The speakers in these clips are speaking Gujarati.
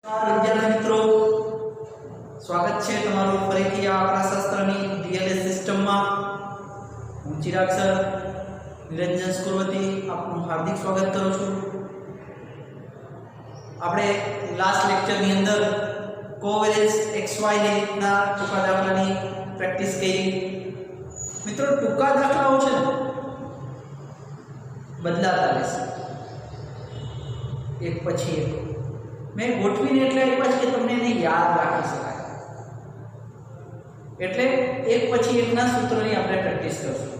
વિદ્યાર્થી મિત્રો, સ્વાગત છે તમારું ફરીથી આ આંકડાશાસ્ત્રની ડીએલએસ સિસ્ટમમાં. હું ચિરાગ સર નિરંજન સ્કૂલ વતી આપનું હાર્દિક સ્વાગત કરું છું. આપણે લાસ્ટ લેક્ચરની અંદર કોવેરિયન્સ XY ની રીતના ટૂંકા દાખલાની પ્રેક્ટિસ કરી. મિત્રો, ટૂંકા દાખલાઓ છે ને બદલાતા રહેશે એક પછી એક. मैं गोठवीने એટલે આપ્યા છે કે તમને એને યાદ રાખી શકાય, એટલે એક પછી એકના સૂત્રોની આપણે પ્રેક્ટિસ કરશું.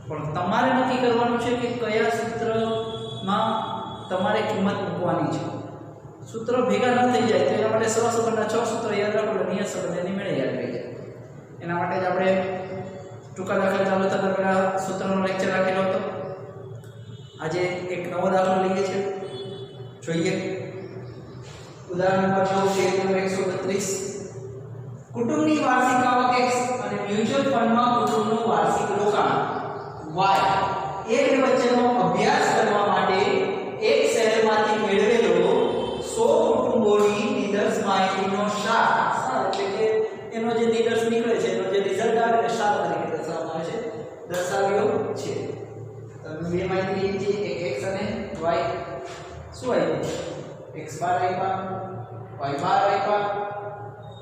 પણ તમારે નક્કી કરવાનું છે કે કયા સૂત્રમાં તમારે કિંમત મૂકવાની છે. સૂત્રો ભેગા ન થઈ જાય તો એના માટે સહસંબંધના 6 સૂત્રો યાદ રાખો, નિયત સંબંધ એની મેળે યાદ રહી જાય. એના માટે જ આપણે ટૂંકા દાખલા ચાલુ થતા પહેલા સૂત્રનો લેક્ચર રાખેલો હતો. આજે એક નવો દાખલો લઈએ છીએ, જોઈએ. उदाहरण नंबर 132. कुटुंबની વાર્ષિક આવક x અને મ્યુચ્યુઅલ ફંડમાં કુટુંબનું વાર્ષિક રોકાણ y એક વચ્ચેનો અભ્યાસ કરવા માટે એક શહેરમાંથી મેળવેલો 100 કુટુંબોની નિદર્શ માહિતીનો સાર એટલે કે એનો જે નિદર્શ નીકળે છે, એનો જે રિઝલ્ટ આવે તે સાર તરીકે દર્શાવવામાં આવે છે, દર્શાવ્યો છે. તમે બે માહિતી છે, એક x અને y. શું આવ્યું? x બાર આપ્યા, y બાર આપ્યા,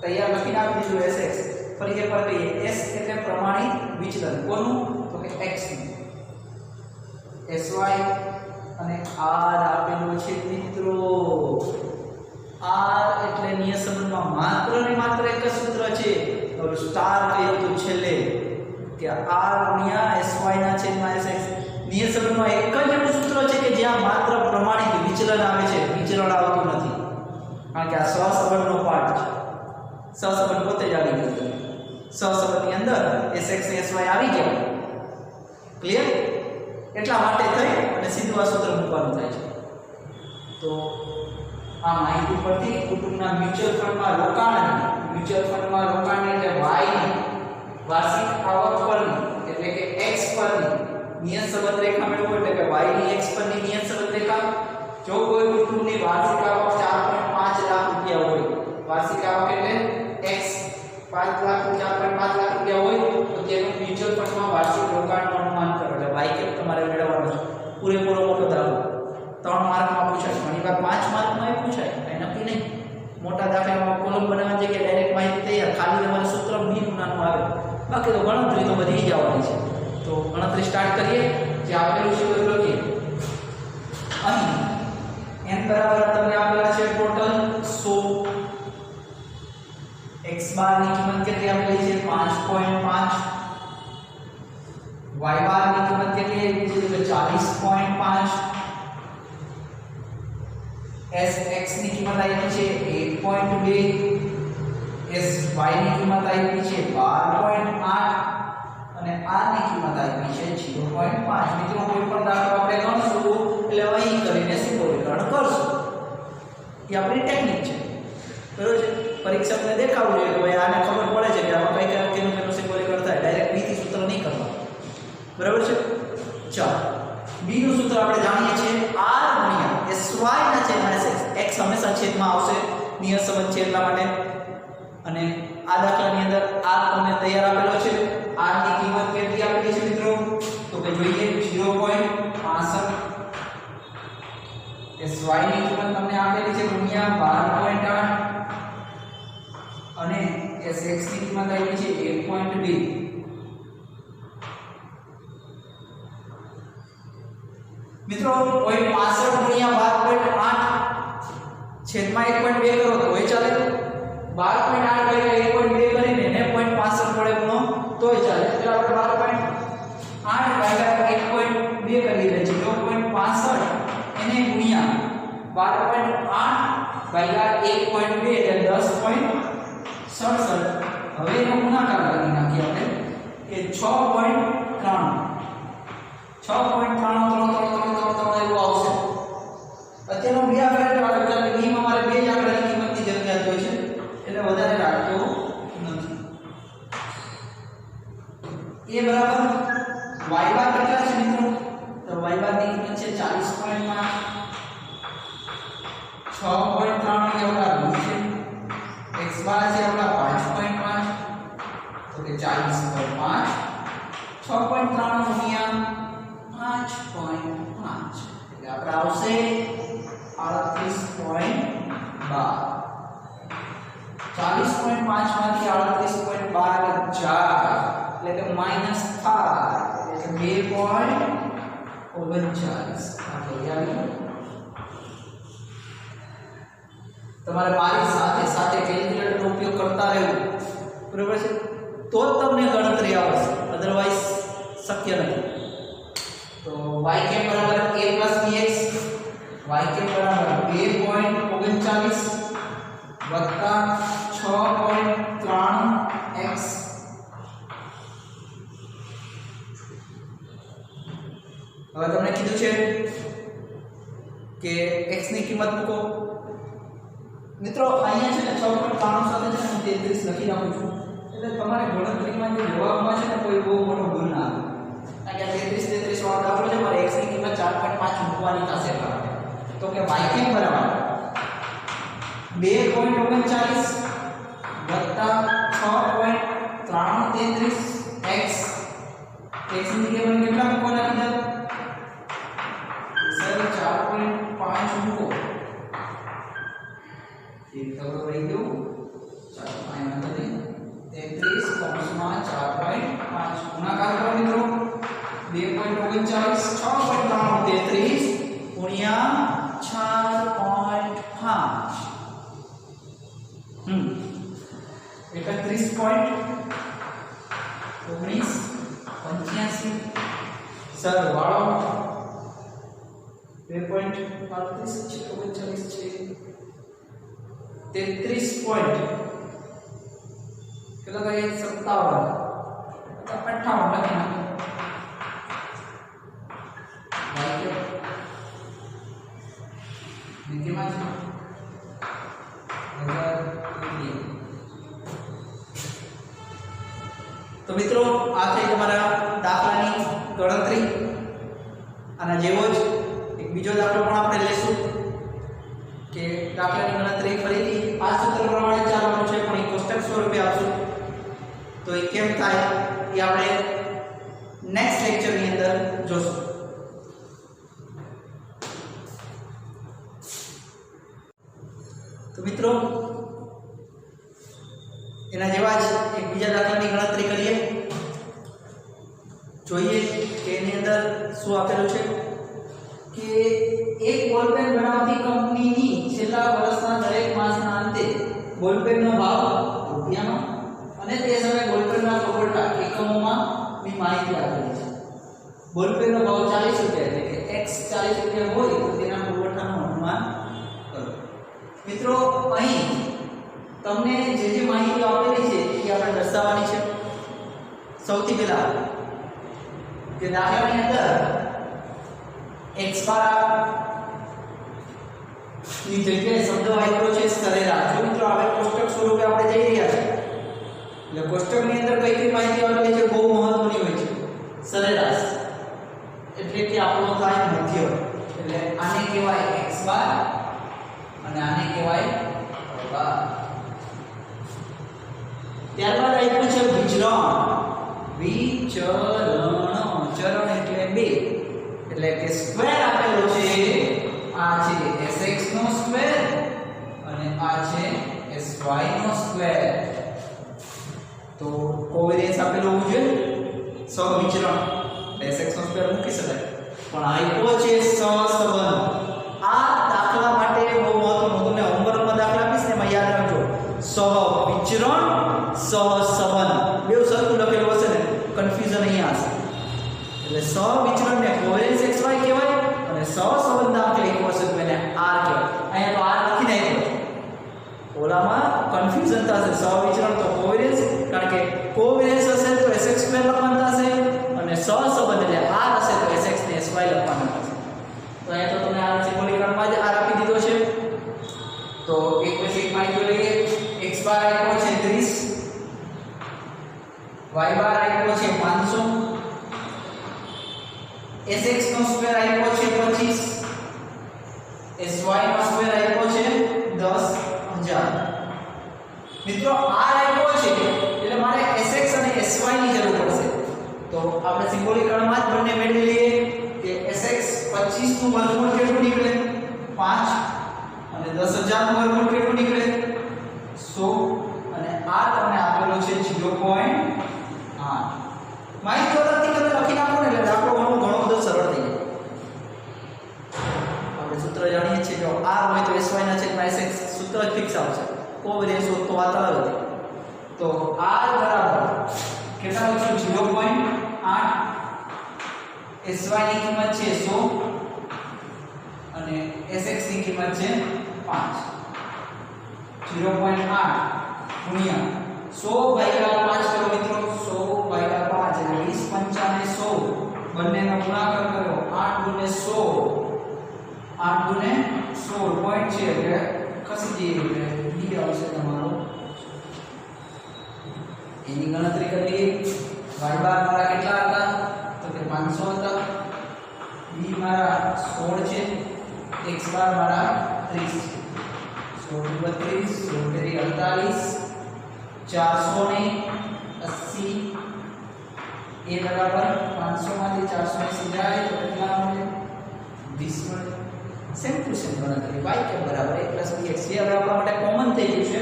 તૈયાર લખીને આપી દીધું sx. ફરી એકવાર કહીએ, s એટલે પ્રમાણિત વિચલન. કોનું? તો કે x નું. sy અને r આપેલું છે મિત્રો. r એટલે નિયત સંબંધમાં માત્ર ને માત્ર એક જ સૂત્ર છે. હવે સ્ટાર કહ્યું તો છેલ્લે કે r ગુણ્યા sy ના છેદમાં sx. નિયત સંબંધમાં એક જ એવું સૂત્ર છે કે જ્યાં માત્ર પ્રમાણિત વિચલન આવે છે, વિચલન આવતું નથી. કારણ કે આ સહસંબંધનો પાઠ છે. સહસંબંધ પોતે જ આવી ગયો. સહસંબંધની અંદર sx ને sy આવી ગયા. ક્લિયર? એટલા માટે થઈ અને સીધું આ સૂત્ર મૂકવાનું થાય છે. તો આ માહિતી પરથી કુટુંબના મ્યુચ્યુઅલ ફંડમાં રોકાણ એટલે y ની વાર્ષિક આવક પરની એટલે કે x પરની નિયત સંબંધ રેખા મેળવો, એટલે કે y ની x પરની નિયત સંબંધ રેખા. જો કોઈ કુટુંબની વાર્ષિક આવક 4.5 લાખ રૂપિયા હોય, વાર્ષિક આવક એટલે x 5 લાખ 4.5 લાખ રૂપિયા હોય, તો તેનું મ્યુચ્યુઅલ ફંડમાં વાર્ષિક રોકાણનું અનુમાન કરો. એટલે y કેપ તમારે મેળવવાનો છે. પૂરેપૂરો મોટો દાખલો 3 માર્કમાં પૂછાય, ઘણીવાર 5 માર્કમાં પૂછાય, કઈ નક્કી નહીં. મોટા દાખલામાં કોલમ બનાવવાની જગ્યાએ ડાયરેક્ટ માહિતી તૈયાર, ખાલી તમારે સૂત્ર બીનું નાનું આવે. બાકી તો ગણતરી તો બધી જવાની છે. તો ગણતરી સ્ટાર્ટ કરીએ. જે આપેલું છે એ લખીએ. અહીં n બરાબર તમને આપેલા છે ટોટલ 100. x બાર ની કિંમત કેટલી આપેલી છે? 5.5. y બાર ની કિંમત કેટલી આપેલી છે? 40.5. sx ની કિંમત આપેલી છે 1.2. sy ની કિંમત આપેલી છે 12.8 અને r ની કિંમત આપી છે 0.5. મિત્રો, કોઈ પણ દાખલો આપણે ગણશું એટલે અહીં કરીને સિમ્બોલીકરણ કરશું. એ આપણી ટેકનિક છે. બરોબર છે? પરીક્ષકને દેખાવું જોઈએ કે ભાઈ આને ખબર પડે છે કે આમાં કઈ કઈ કેનું સિમ્બોલીકરણ થાય. ડાયરેક્ટ b થી સૂત્ર નહીં કરવાનું. બરાબર છે? ચાલો, b નું સૂત્ર આપણે જાણીએ છીએ, r ગુણ્યા sy ના છેદમાં sx. x હંમેશા છેદમાં આવશે, નિયત સંબંધ છે એટલા માટે. અને આ દાખલાની અંદર r તમને તૈયાર આપેલો છે. r ની કિંમત કેટલી આપેલી છે મિત્રો? તો કે જોઈએ 0.65. sy ની કિંમત તમને આપેલી છે ગુણ્યા 12.8 અને sx ની કિંમત આપેલી છે 1.2. મિત્રો, 0.65 ગુણ્યા 12.8 છેદમાં 1.2 કરો તો હોય ચાલે. 12.8 ભાગ્યા 1.2 કરીને એને 0.65 વડે ગુણો તોય ચાલે. એટલે આપણે 12.8 ભાગ્યા 1.2 કરી દઈએ 0.65 એને ગુણ્યા 12.8 ભાગ્યા 1.2 એટલે 10.67. હવે એનો ગુણાકાર કરી નાખીએ આપણે કે 6.93 એવું આવશે. અત્યારનો બે આંકડા એટલે આપણે બીમાં મારે બે જ આંકડાની કિંમતની જરૂરિયાત હોય છે, એટલે વધારે રાખતો નથી. એ બરાબર y બાર કેટલા છે મિત્રો? તો y બાર ની કિંમત છે 40.5. 6.93 એવું લાગે. કે 40.5 6.93 ગુણ્યા 5.5 એટલે આપણે આવશે 38.12 40.5 માંથી 38.12 જાય એટલે કે માઈનસ થાય એટલે 2.39 આ તૈયારી તમારે મારી સાથે સાથે કેલ્ક્યુલેટરનો ઉપયોગ કરતા રહેવું બરાબર છે તો જ તમને ગણતરી આવશે અધરવાઇઝ શક્ય નથી તો y કે બરાબર a bx y કે બરાબર 2.39 વત્તા 6.93x હવે તમને કીધું છે કે x ની કિંમત મૂકો મિત્રો અહીંયા છે ને 6.93 સાથે છે હું 33 લખી નાખું છું એટલે તમારે ગણતરીમાં જે જવાબમાં છે ને કોઈ બહુ મોટો ભૂલ ના આવે કારણ કે 33 વાળો દાખલો છે મારે x ની કિંમત 4.5 મૂકવાની થશે તો કે y કેમ બરાબર 2.39 વત્તા 6.333x x ની કિંમત કેટલા મૂકવાના કીધા સર 4.5 મૂકો એક ખબર પડી ગયું ચાલો અહીંયા નથી 33 કૌંસમાં 4.5 ગુણાકાર કરો મિત્રો 2.39 6.333 ગુણ્યા 4.5 31.1985 સરવાળો 2.38 છે 33 પોઈન્ટ કેટલા થાય 57 58 લખી નાખો નીચેમાં તો મિત્રો આ થઈ તમારા દાખલાની ગણતરી આના જેવો જ એક બીજો દાખલો પણ આપણે લેશું કે દાખલાની ગણતરી ફરીથી આ સૂત્ર પ્રમાણે ચાલવાનું છે પણ એ કોષ્ટક સ્વરૂપે આપશું તો એ કેમ થાય એ આપણે નેક્સ્ટ લેક્ચરની અંદર જોશું તો મિત્રો એના જેવા જ એક બીજા દાખલાની ગણતરી કરીએ જોઈએ કે એની અંદર શું આપેલું છે કે એક બોલપેન બનાવતી કંપનીની છેલ્લા વર્ષના દરેક માસના અંતે બોલપેનનો ભાવ રૂપિયામાં અને તે સમયે બોલપેનના પુરવઠા એકમોમાં ની માહિતી આપેલી છે બોલપેનનો ભાવ 40 રૂપિયા એટલે કે x 40 રૂપિયા હોય તો તેના પુરવઠાનું અનુમાન કરો મિત્રો અહીં તમને જે માહિતી આપેલી છે એ આપણે દર્શાવવાની છે સૌથી પહેલા કે દાખલાની અંદર x બાર ની જગ્યાએ શબ્દ વાપર્યો છે સરેરાશ જો મિત્રો આપણે કોષ્ટક સ્વરૂપે આપણે જઈ રહ્યા છે એટલે કોષ્ટકની અંદર કઈ કઈ માહિતી આપેલી છે બહુ મહત્વની હોય છે સરેરાશ એટલે કે આપણો થાય મધ્ય એટલે આને કહેવાય x બાર અને આને કહેવાય y બાર ત્યારબાદ આપ્યું છે વિચરણ ચરણ એટલે બે એટલે કે સ્ક્વેર આપેલો છે આ છે sx નો સ્ક્વેર અને આ છે sy નો સ્ક્વેર તો કોવેરિયન્સ આપેલો હોવું જોઈએ સહવિચરણ sx નો સ્ક્વેર મૂકી શકાય પણ આપ્યો છે સહસંબંધ આ દાખલા માટે બહુ મહત્વનું તમને હોમવર્કમાં દાખલા આપીશ ને એમાં યાદ રાખજો સહવિચરણ સહસંબંધ બે સરખું લખેલું હશે ને કન્ફ્યુઝન અહીંયા હશે એટલે સહવિચરણ ને કોવેરિયન્સ xy કહેવાય અને સહસંબંધ આપણે એક વસ્તુ એને r કહેવાય અહીંયા તો r લખી નાખ્યો ઓલામાં કન્ફ્યુઝન થશે સહવિચરણ તો કોવેરિયન્સ કારણ કે કોવેરિયન્સ હશે તો sx2 લખવાનું થશે અને સહસંબંધ એટલે r હશે તો sx ને sy લખવાનું થશે તો અહીંયા તો તમને આ સિમ્બોલિકરણમાં જ r આપી દીધો છે તો એક પછી એક માહિતી લઈએ x બાર આપ્યો છે 30 y બાર આપ્યો છે 500 sx નો સ્ક્વેર આપ્યો છે 25 sy નો સ્ક્વેર આપ્યો છે 10000 મિત્રો r આપ્યો છે એટલે મારે sx અને sy તો આપણે સિમ્બોલિકણમાં જ બંને મેળવી લઈએ કે sx 25 નું વર્ગમૂળ કેટલું નીકળે 5 અને 10000 નું વર્ગમૂળ કેટલું નીકળે 100 અને r તમને આપેલો છે 0.8 માહિતી અલગથી તમે લખી નાખો ને એટલે દાખલો ઘણો બધો સરળ થઈ જાય. આપણે સૂત્ર જાણીએ છીએ જો r હોય તો sy ના છેદમાં sx સૂત્ર ફિક્સ આવશે. કોવેરિયન્સ શોધતો વાત અલગ હતી. તો r બરાબર કેટલા લખશું 0.8 sy ની કિંમત છે 100 અને sx ની કિંમત છે 5 0.8 ગુણ્યા 100 ભાગ્યા 5 કરો મિત્રો 100 ભાગ્યા 5 એટલે 20 55 100 બંનેનો ગુણાકાર કર્યો 8 ગુણે 100 8 ગુણે 16 પોઈન્ટ છે એટલે ખસી જઈએ એટલે ડી આવશે તમારો. એની ગણતરી કરી લઈએ. y બાર મારા કેટલા હતા તો કે 500 હતા. b મારા 16 છે. x બાર મારા 30 છે. 16 32 16 48 400 ને 80 એ બરાબર 500 માંથી 480 જાય તો કેટલા મળે 20 મળે. સેમ ટુ સેમ ગણતરી y કે બરાબર 1 + bx જે હવે આપણા માટે કોમન થઈ ગયું છે.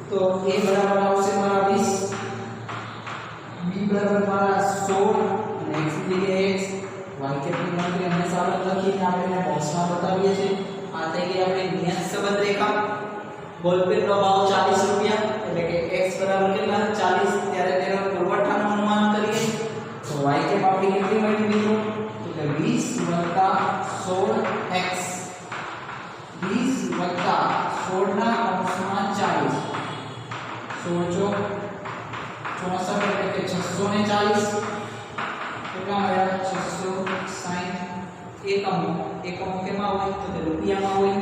તો a બરાબર આવશે મારા 20 b બરાબર મારા 16 અને x ની જગ્યાએ x y કેટલી ગણતરી હંમેશા અલગ લખીને આપણે બોક્સમાં બતાવીએ છીએ. આ થઈ ગઈ આપણી નિયત સંબંધ રેખા. બોલપેનનો ભાવ 40 રૂપિયા એટલે કે x બરાબર કેટલા 40 ત્યારે તેનો પુરવઠાનું અનુમાન કરીએ તો y કેપ આપણી કેટલી મળી મિત્રો તો કે 20 + 16x 20 + 16 ના અંશમાં 40 16 64 એટલે કે 640 કેટલા મળ્યા 660 એકમો કેમાં હોય તો કે રૂપિયામાં હોય.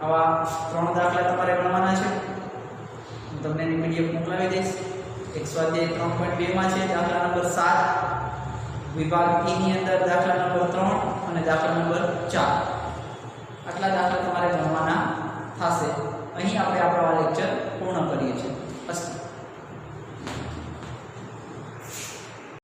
આવા 3 દાખલા તમારે ગણવાના છે. હું તમને એની પીડીએફ મોકલાવી દઈશ. એક સ્વાધ્યાય 3.2 માં છે દાખલા નંબર 7 વિભાગ E ની અંદર દાખલા નંબર 3 અને દાખલા નંબર 4 આટલા દાખલા તમારે ગણવાના થશે. અહીં આપણે